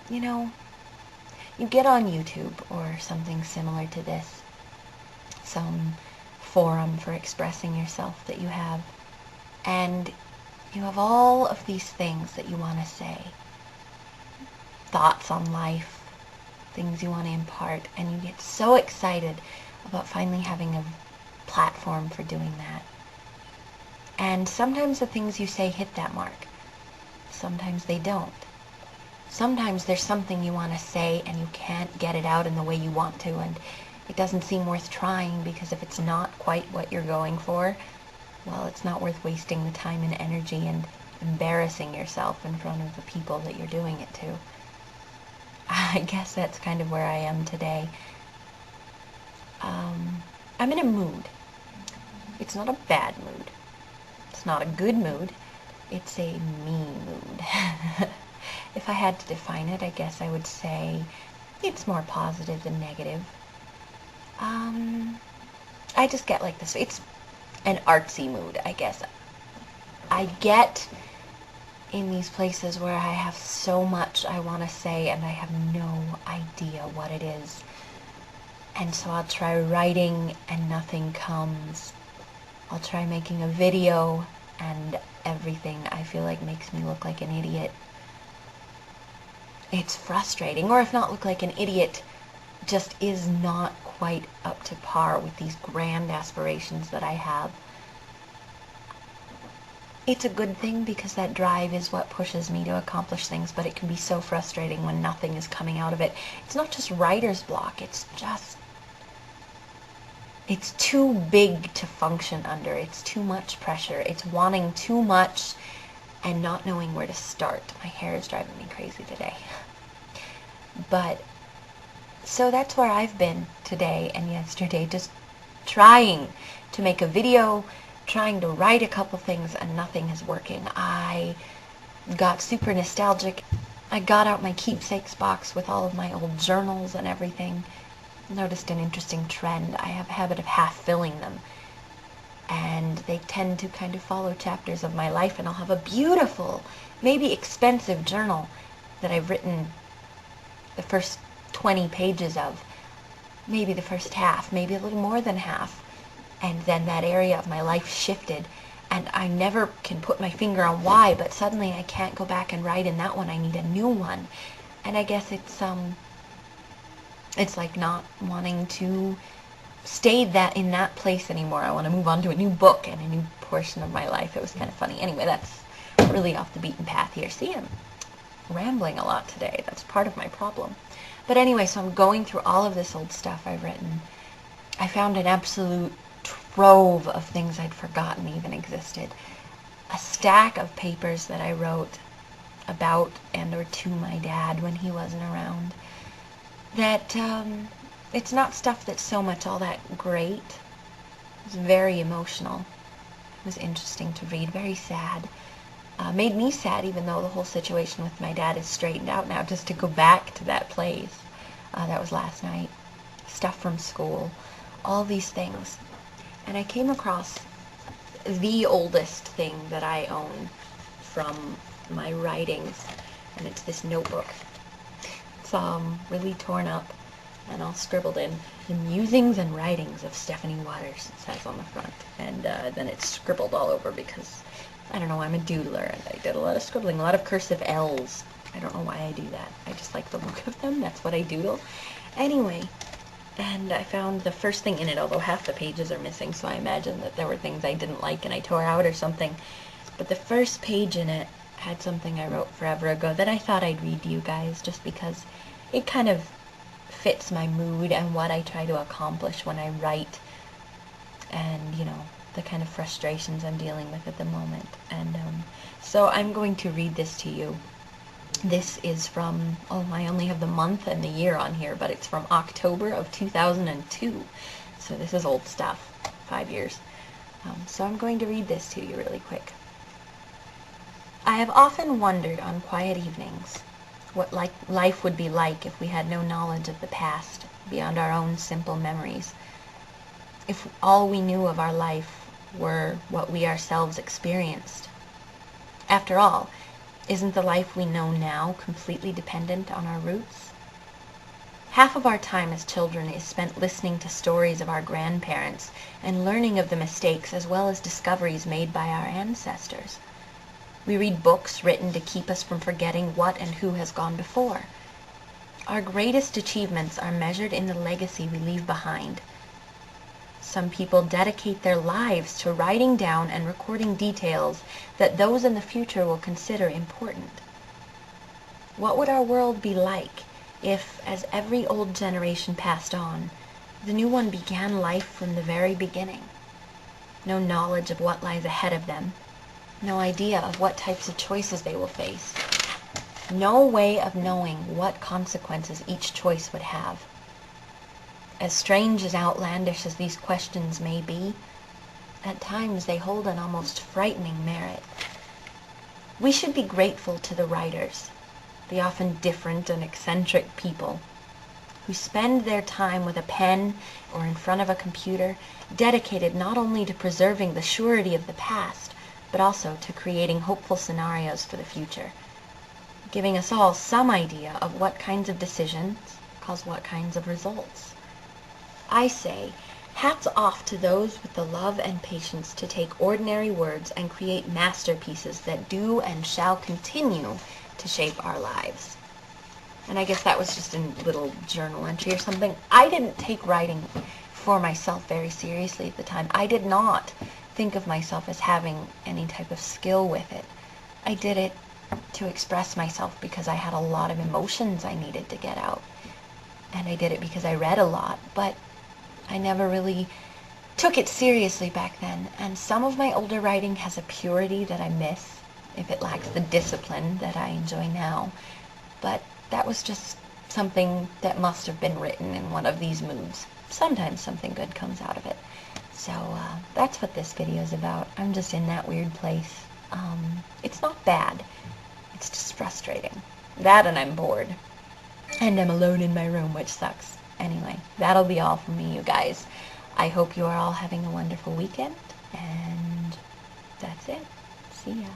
you know, you get on YouTube or something similar to this, some forum for expressing yourself that you have, and you have all of these things that you want to say, thoughts on life, things you want to impart, and you get so excited about finally having a platform for doing that. And sometimes the things you say hit that mark. Sometimes they don't. Sometimes there's something you want to say and you can't get it out in the way you want to, and it doesn't seem worth trying because if it's not quite what you're going for, well, it's not worth wasting the time and energy and embarrassing yourself in front of the people that you're doing it to. I guess that's kind of where I am today. I'm in a mood. It's not a bad mood. It's not a good mood. It's a me mood. If I had to define it, I guess I would say it's more positive than negative. I just get like this. It's an artsy mood, I guess. I get in these places where I have so much I want to say and I have no idea what it is. And so I'll try writing and nothing comes. I'll try making a video and everything I feel like makes me look like an idiot. It's frustrating, or if not look like an idiot, just is not quite up to par with these grand aspirations that I have. It's a good thing because that drive is what pushes me to accomplish things, but it can be so frustrating when nothing is coming out of it. It's not just writer's block, it's too big to function under. It's too much pressure. It's wanting too much and not knowing where to start. My hair is driving me crazy today. But, so that's where I've been today and yesterday, just trying to make a video, trying to write a couple things, and nothing is working. I got super nostalgic. I got out my keepsakes box with all of my old journals and everything. Noticed an interesting trend. I have a habit of half filling them, and they tend to kind of follow chapters of my life, and I'll have a beautiful, maybe expensive journal that I've written the first 20 pages of, maybe the first half, maybe a little more than half, and then that area of my life shifted, and I never can put my finger on why, but suddenly I can't go back and write in that one. I need a new one. And I guess it's like not wanting to stay in that place anymore. I want to move on to a new book and a new portion of my life. It was kind of funny. Anyway, that's really off the beaten path here. See, I'm rambling a lot today. That's part of my problem. But anyway, so I'm going through all of this old stuff I've written. I found an absolute trove of things I'd forgotten even existed. A stack of papers that I wrote about and or to my dad when he wasn't around. That it's not stuff that's so much all that great. It's very emotional. It was interesting to read, very sad. Made me sad, even though the whole situation with my dad is straightened out now, just to go back to that place. That was last night. Stuff from school, all these things. And I came across the oldest thing that I own from my writings, and it's this notebook. It's really torn up and all scribbled in, "The Musings and Writings of Stephanie Waters," it says on the front. And then it's scribbled all over because, I don't know, I'm a doodler and I did a lot of scribbling, a lot of cursive L's. I don't know why I do that. I just like the look of them. That's what I doodle. Anyway, and I found the first thing in it, although half the pages are missing, so I imagine that there were things I didn't like and I tore out or something. But the first page in it had something I wrote forever ago that I thought I'd read to you guys just because it kind of fits my mood and what I try to accomplish when I write, and, you know, the kind of frustrations I'm dealing with at the moment. And so I'm going to read this to you. This is from, oh, I only have the month and the year on here, but it's from October of 2002. So this is old stuff, 5 years. So I'm going to read this to you really quick. I have often wondered on quiet evenings what life would be like if we had no knowledge of the past beyond our own simple memories. If all we knew of our life were what we ourselves experienced. After all, Isn't the life we know now completely dependent on our roots? Half of our time as children is spent listening to stories of our grandparents and learning of the mistakes as well as discoveries made by our ancestors. We read books written to keep us from forgetting what and who has gone before. Our greatest achievements are measured in the legacy we leave behind. Some people dedicate their lives to writing down and recording details that those in the future will consider important. What would our world be like if, as every old generation passed on, the new one began life from the very beginning? No knowledge of what lies ahead of them, no idea of what types of choices they will face, no way of knowing what consequences each choice would have. As strange and outlandish as these questions may be, at times they hold an almost frightening merit. We should be grateful to the writers, the often different and eccentric people, who spend their time with a pen or in front of a computer, dedicated not only to preserving the surety of the past, but also to creating hopeful scenarios for the future, giving us all some idea of what kinds of decisions cause what kinds of results. I say, hats off to those with the love and patience to take ordinary words and create masterpieces that do and shall continue to shape our lives. And I guess that was just a little journal entry or something. I didn't take writing for myself very seriously at the time. I did not think of myself as having any type of skill with it. I did it to express myself because I had a lot of emotions I needed to get out. And I did it because I read a lot, but I never really took it seriously back then. And some of my older writing has a purity that I miss if it lacks the discipline that I enjoy now. But that was just something that must have been written in one of these moods. Sometimes something good comes out of it. So that's what this video is about. I'm just in that weird place. It's not bad. It's just frustrating. That and I'm bored. And I'm alone in my room, which sucks. Anyway, that'll be all from me, you guys. I hope you are all having a wonderful weekend. And that's it. See ya.